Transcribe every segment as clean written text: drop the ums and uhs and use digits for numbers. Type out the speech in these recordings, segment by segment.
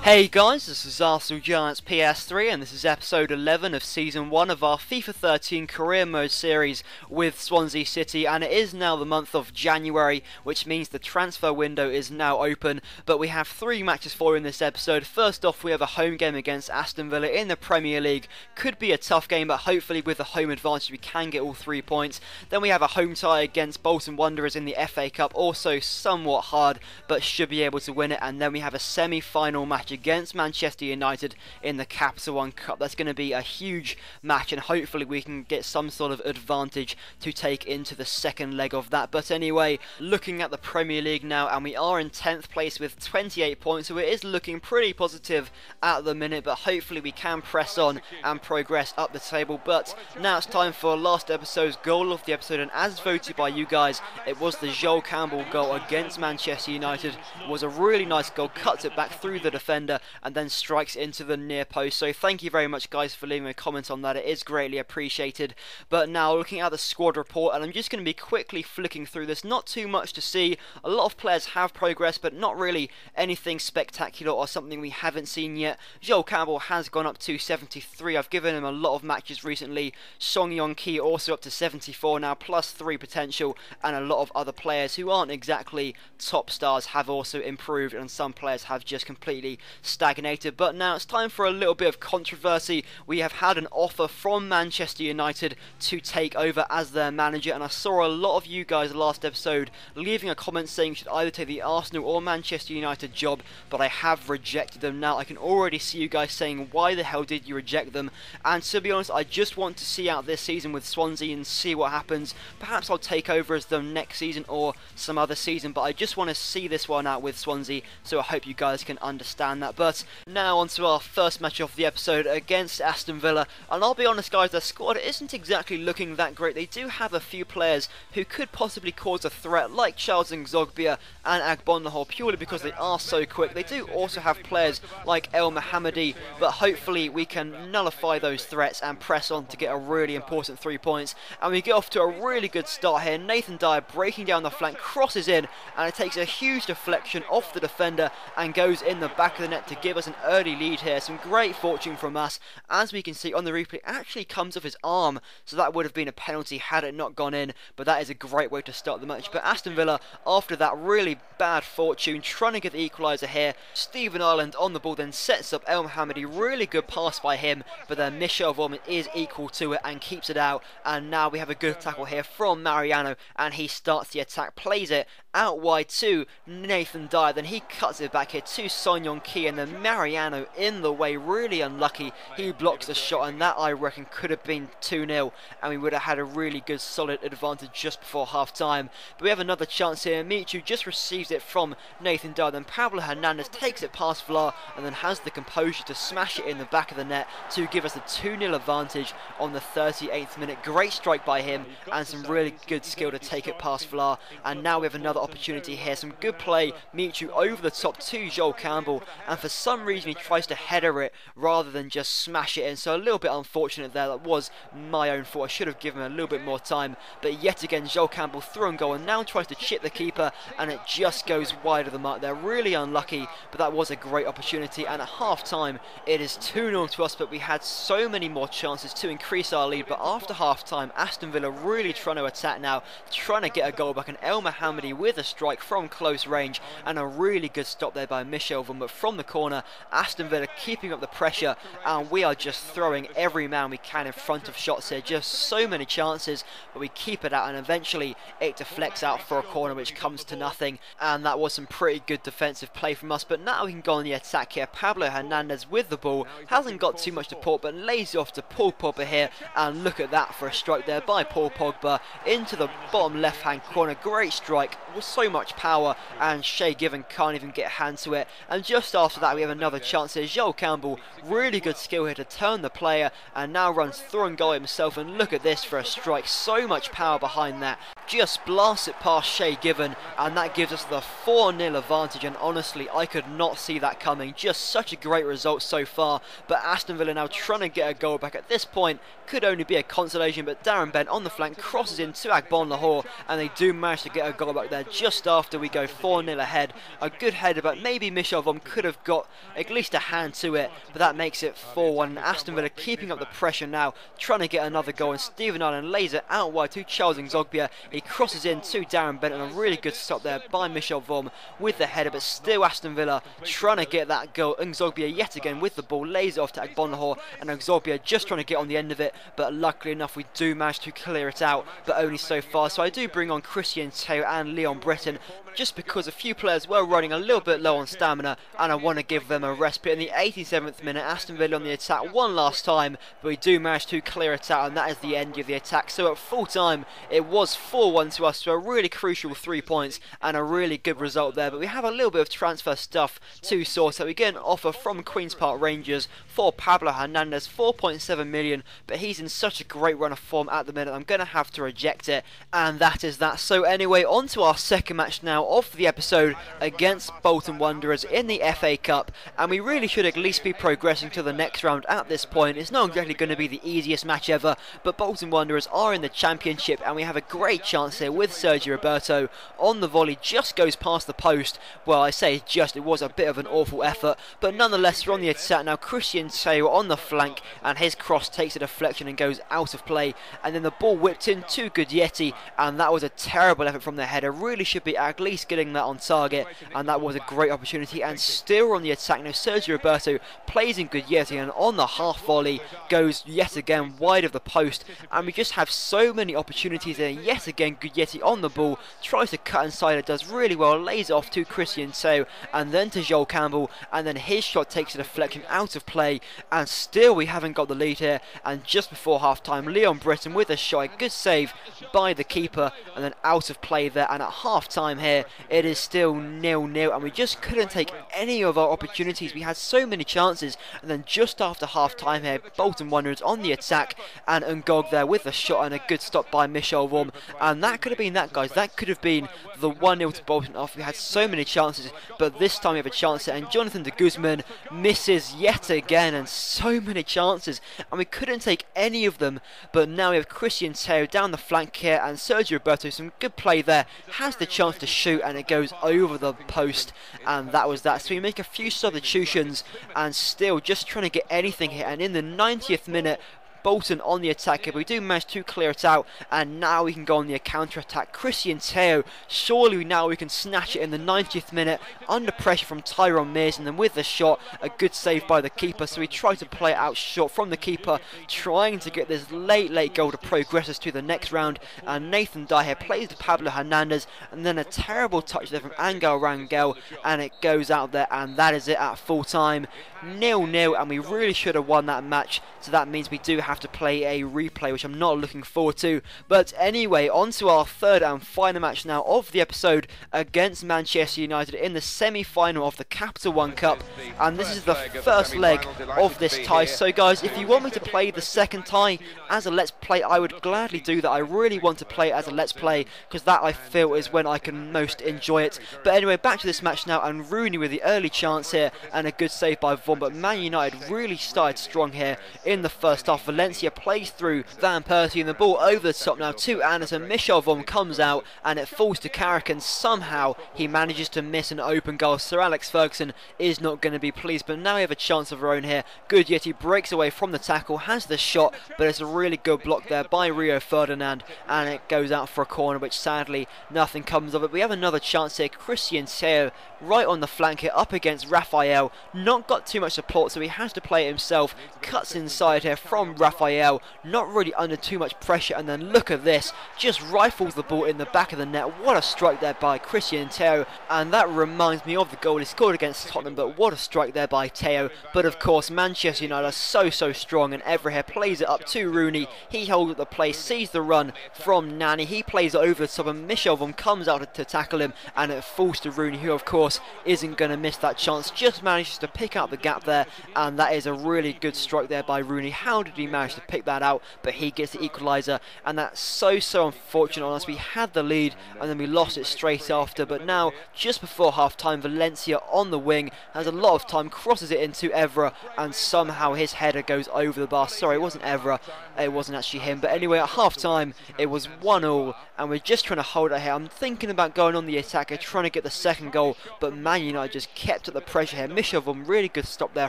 Hey guys, this is Arsenal Giants PS3 and this is episode 11 of season 1 of our FIFA 13 career mode series with Swansea City, and it is now the month of January, which means the transfer window is now open, but we have 3 matches for you in this episode. First off, we have a home game against Aston Villa in the Premier League. Could be a tough game, but hopefully with the home advantage we can get all 3 points. Then we have a home tie against Bolton Wanderers in the FA Cup, also somewhat hard, but should be able to win it. And then we have a semi-final match against Manchester United in the Capital One Cup. That's going to be a huge match, and hopefully we can get some sort of advantage to take into the second leg of that. But anyway, looking at the Premier League now, and we are in 10th place with 28 points, so it is looking pretty positive at the minute, but hopefully we can press on and progress up the table. But now it's time for last episode's goal of the episode, and as voted by you guys, it was the Joel Campbell goal against Manchester United. It was a really nice goal, cuts it back through the defender and then strikes into the near post. So thank you very much guys for leaving a comment on that, it is greatly appreciated. But now looking at the squad report, and I'm just going to be quickly flicking through this, not too much to see. A lot of players have progressed, but not really anything spectacular or something we haven't seen yet. Joel Campbell has gone up to 73, I've given him a lot of matches recently. Song Yong-ki also up to 74 now, plus 3 potential, and a lot of other players who aren't exactly top stars have also improved, and some players have just completely stagnated. But now it's time for a little bit of controversy. We have had an offer from Manchester United to take over as their manager, and I saw a lot of you guys last episode leaving a comment saying you should either take the Arsenal or Manchester United job, but I have rejected them. Now I can already see you guys saying, why the hell did you reject them? And to be honest, I just want to see out this season with Swansea and see what happens. Perhaps I'll take over as them next season or some other season, but I just want to see this one out with Swansea, so I hope you guys can understand that. But now on to our first match of the episode against Aston Villa, and I'll be honest guys, their squad isn't exactly looking that great. They do have a few players who could possibly cause a threat, like Charles Nzogbia and Agbonlahor, purely because they are so quick. They do also have players like El Mohammadi, but hopefully we can nullify those threats and press on to get a really important 3 points. And we get off to a really good start here. Nathan Dyer breaking down the flank, crosses in, and it takes a huge deflection off the defender and goes in the back of the net to give us an early lead here. Some great fortune from us. As we can see on the replay, it actually comes off his arm, so that would have been a penalty had it not gone in, but that is a great way to start the match. But Aston Villa, after that really bad fortune, trying to get the equaliser here. Stephen Ireland on the ball, then sets up El Mohammadi, really good pass by him, but then Michel Vorman is equal to it and keeps it out. And now we have a good tackle here from Mariano, and he starts the attack, plays it out wide to Nathan Dyer, then he cuts it back here to Son Yong-ki, and then Mariano in the way, really unlucky. He blocks the shot, and that I reckon could have been 2-0, and we would have had a really good solid advantage just before half time. But we have another chance here. Michu just receives it from Nathan Dyer, then Pablo Hernandez takes it past Vlar and then has the composure to smash it in the back of the net to give us a 2-0 advantage on the 38th minute. Great strike by him and some really good skill to take it past Vlar. And now we have another opportunity here. Some good play, Michu over the top to Joel Campbell, and for some reason he tries to header it rather than just smash it in, so a little bit unfortunate there. That was my own fault. I should have given him a little bit more time, but yet again Joel Campbell through and goal, and now tries to chip the keeper, and it just goes wide of the mark. They're really unlucky, but that was a great opportunity. And at half time it is 2-0 to us, but we had so many more chances to increase our lead. But after half time, Aston Villa really trying to attack now, trying to get a goal back, and El Mohammadi with a strike from close range, and a really good stop there by Michel Vorman. But from the corner, Aston Villa keeping up the pressure, and we are just throwing every man we can in front of shots here. Just so many chances, but we keep it out, and eventually it deflects out for a corner which comes to nothing, and that was some pretty good defensive play from us. But now we can go on the attack here. Pablo Hernandez with the ball, hasn't got too much support, but lays it off to Paul Pogba here, and look at that for a strike there by Paul Pogba into the bottom left hand corner. Great strike with so much power, and Shay Given can't even get a hand to it. And just after that we have another chance here. Joel Campbell, really good skill here to turn the player, and now runs through and goal himself, and look at this for a strike. So much power behind that, just blasts it past Shay Given, and that gives us the 4-0 advantage. And honestly, I could not see that coming. Just such a great result so far. But Aston Villa now trying to get a goal back. At this point could only be a consolation, but Darren Bent on the flank crosses into Agbonlahor, and they do manage to get a goal back there just after we go 4-0 ahead. A good header, but maybe Michel Vom could have got at least a hand to it, but that makes it 4-1. And Aston Villa keeping up the pressure now, trying to get another goal, and Stephen Ireland lays it out wide to Charles N'Zogbia. He crosses in to Darren Bennett, and a really good stop there by Michel Vom with the header, but still Aston Villa trying to get that goal. N'Zogbia yet again with the ball, lays it off to Agbonlahor, and N'Zogbia just trying to get on the end of it, but luckily enough we do manage to clear it out, but only so far. So I do bring on Christian Teo and Leon Britton, just because a few players were running a little bit low on stamina, and I want to give them a respite. In the 87th minute, Aston Villa on the attack one last time, but we do manage to clear it out, and that is the end of the attack. So at full time it was 4-1 to us, so a really crucial 3 points and a really good result there. But we have a little bit of transfer stuff to sort out. We get an offer from Queen's Park Rangers for Pablo Hernandez, 4.7 million, but he's in such a great run of form at the minute, I'm going to have to reject it, and that is that. So anyway, on to our second match now of the episode against Bolton Wanderers in the FA Cup, and we really should at least be progressing to the next round at this point. It's not exactly going to be the easiest match ever, but Bolton Wanderers are in the Championship, and we have a great chance here with Sergio Roberto on the volley, just goes past the post. Well, I say just, it was a bit of an awful effort, but nonetheless we're on the attack now. Christian Teo on the flank, and his cross takes a deflection and goes out of play, and then the ball whipped in to Guglietti, and that was a terrible effort from the header. Really should be at least getting that on target, and that was a great opportunity. And still on the attack now, Sergio Roberto plays in Guglietti, and on the half volley goes yet again wide of the post, and we just have so many opportunities there. Yet again Guglietti on the ball, tries to cut inside, it does really well, lays it off to Christian Teo and then to Joel Campbell, and then his shot takes a deflection out of play, and still we haven't got the lead here. And just before half time, Leon Britton with a shot, a good save by the keeper, and then out of play there. And at half time here it is still 0-0, and we just couldn't take any of our opportunities. We had so many chances, and then just after half time here, Bolton Wanderers on the attack, and Ngog there with a shot and a good stop by Michel Vorm, and that could have been that, guys. That could have been the 1-0 to Bolton off. We had so many chances, but this time we have a chance here, and Jonathan de Guzman misses yet again, and so many chances, and we couldn't take any of them. But now we have Christian Teo down the flank here, and Sergio Roberto, some good play there, has the chance to shoot, and it goes over the post, and that was that. So we make a few substitutions, and still just trying to get anything here. And in the 90th minute, Bolton on the attack, but we do manage to clear it out, and now we can go on the counter-attack. Christian Teo, surely now we can snatch it in the 90th minute, under pressure from Tyrone Mears, and then with the shot, a good save by the keeper. So we try to play it out short from the keeper, trying to get this late goal to progress us to the next round. And Nathan Dyer here plays to Pablo Hernandez, and then a terrible touch there from Angel Rangel, and it goes out there, and that is it at full time. 0-0, and we really should have won that match, so that means we do have to play a replay, which I'm not looking forward to. But anyway, on to our third and final match now of the episode against Manchester United in the semi-final of the Capital One Cup, and this is the first leg of this tie. So guys, if you want me to play the second tie as a Let's Play, I would gladly do that. I really want to play it as a Let's Play, because that I feel is when I can most enjoy it. But anyway, back to this match now, and Rooney with the early chance here, and a good save by Vaughan. But Man United really started strong here in the first half. Valencia plays through Van Persie, and the ball over the top now to Anderson. Michel Vorm comes out, and it falls to Carrick, and somehow he manages to miss an open goal. Sir Alex Ferguson is not going to be pleased, but now we have a chance of our own here. Guglietti breaks away from the tackle, has the shot, but it's a really good block there by Rio Ferdinand, and it goes out for a corner, which sadly nothing comes of it. We have another chance here. Christian Teo right on the flank here, up against Raphael, not got too much support, so he has to play it himself. Cuts inside here from Raphael, not really under too much pressure, and then look at this, just rifles the ball in the back of the net. What a strike there by Christian Teo, and that reminds me of the goal he scored against Tottenham. But what a strike there by Teo. But of course Manchester United are so strong, and Everett plays it up to Rooney. He holds up the play, sees the run from Nani, he plays it over the top, and Michel Vorm comes out to tackle him, and it falls to Rooney, who of course isn't going to miss that chance, just manages to pick out the gap there, and that is a really good strike there by Rooney. How did he manage managed to pick that out, but he gets the equaliser, and that's so unfortunate on us. We had the lead and then we lost it straight after, but now just before half time, Valencia on the wing has a lot of time, crosses it into Evra, and somehow his header goes over the bar. Sorry, it wasn't Evra, it wasn't actually him, but anyway, at half time it was 1-1 and we're just trying to hold it here. I'm thinking about going on the attack and trying to get the second goal, but Man United just kept at the pressure here. Mishovum, really good stop there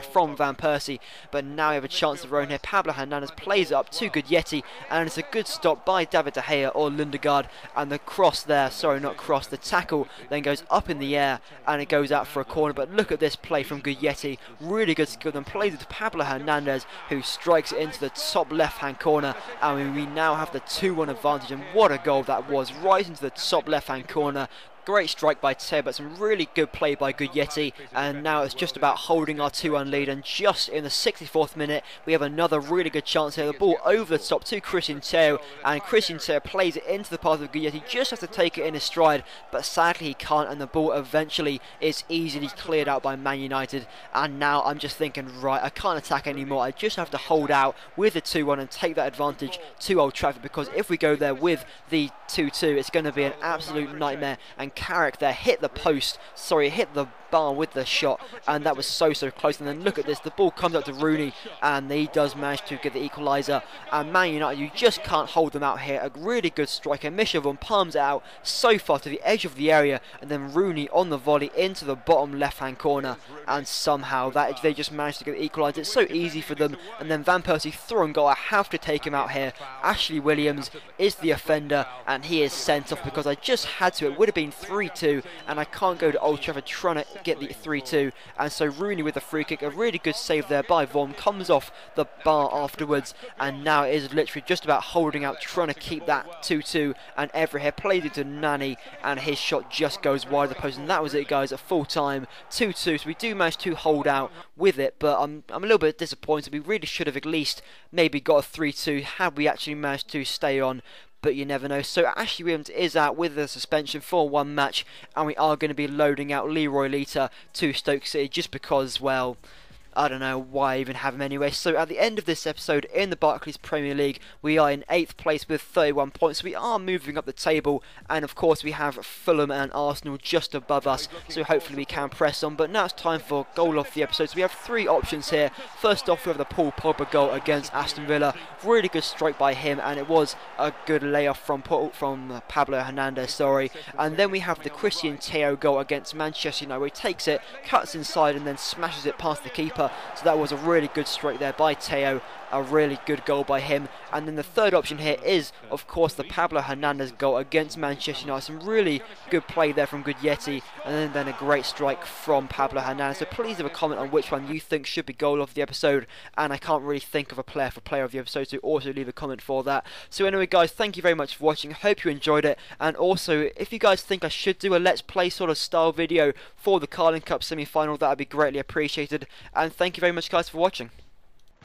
from Van Persie, but now we have a chance of our own here. Pablo Hernandez plays it up to Good Yeti, and it's a good stop by David De Gea or Lundegaard, and the cross there, sorry not cross, the tackle then goes up in the air and it goes out for a corner. But look at this play from Good Yeti, really good skill, then plays it to Pablo Hernandez, who strikes it into the top left hand corner, and we now have the 2-1 advantage. And what a goal that was, right into the top left hand corner. Great strike by Teo, but some really good play by Good Yeti, and now it's just about holding our 2-1 lead. And just in the 64th minute we have another really good chance here. The ball over the top to Christian Teo, and Christian Teo plays it into the path of Good Yeti, just has to take it in his stride, but sadly he can't, and the ball eventually is easily cleared out by Man United. And now I'm just thinking, right, I can't attack anymore, I just have to hold out with the 2-1 and take that advantage to Old Trafford, because if we go there with the 2-2 it's going to be an absolute nightmare. And Carrick there hit the post, sorry, hit the bar with the shot, and that was so close. And then look at this, the ball comes up to Rooney and he does manage to get the equaliser. And Man United, you just can't hold them out here. A really good striker, Mishovum, palms it out so far to the edge of the area, and then Rooney on the volley into the bottom left hand corner, and somehow that they just managed to get the equaliser. It's so easy for them. And then Van Persie through and goal. I have to take him out here. Ashley Williams is the offender and he is sent off, because I just had to. It would have been 3-2 and I can't go to Old Trafford trying to get the 3-2, and so Rooney with a free kick, a really good save there by Vorm, comes off the bar afterwards, and now it is literally just about holding out, trying to keep that 2-2. And Evra here plays it to Nani, and his shot just goes wide of the post, and that was it guys, at full time, 2-2. So we do manage to hold out with it, but I'm a little bit disappointed. We really should have at least maybe got a 3-2 had we actually managed to stay on, but you never know. So Ashley Williams is out with a suspension for one match, and we are going to be loading out Leroy Lita to Stoke City, just because, well, I don't know why I even have him anyway. So at the end of this episode in the Barclays Premier League, we are in 8th place with 31 points. We are moving up the table, and of course we have Fulham and Arsenal just above us, so hopefully we can press on. But now it's time for goal of the episode. So we have three options here. First off, we have the Paul Pogba goal against Aston Villa. Really good strike by him, and it was a good layoff from Pablo Hernandez, sorry. And then we have the Christian Teo goal against Manchester United, where he takes it, cuts inside, and then smashes it past the keeper. So that was a really good strike there by Teo, a really good goal by him. And then the third option here is, of course, the Pablo Hernandez goal against Manchester United. Some really good play there from Good Yeti, and then a great strike from Pablo Hernandez. So please leave a comment on which one you think should be goal of the episode, and I can't really think of a player for player of the episode, so also leave a comment for that. So anyway guys, thank you very much for watching. Hope you enjoyed it, and also if you guys think I should do a Let's Play sort of style video for the Carling Cup semi-final, that would be greatly appreciated. And thank you very much guys for watching.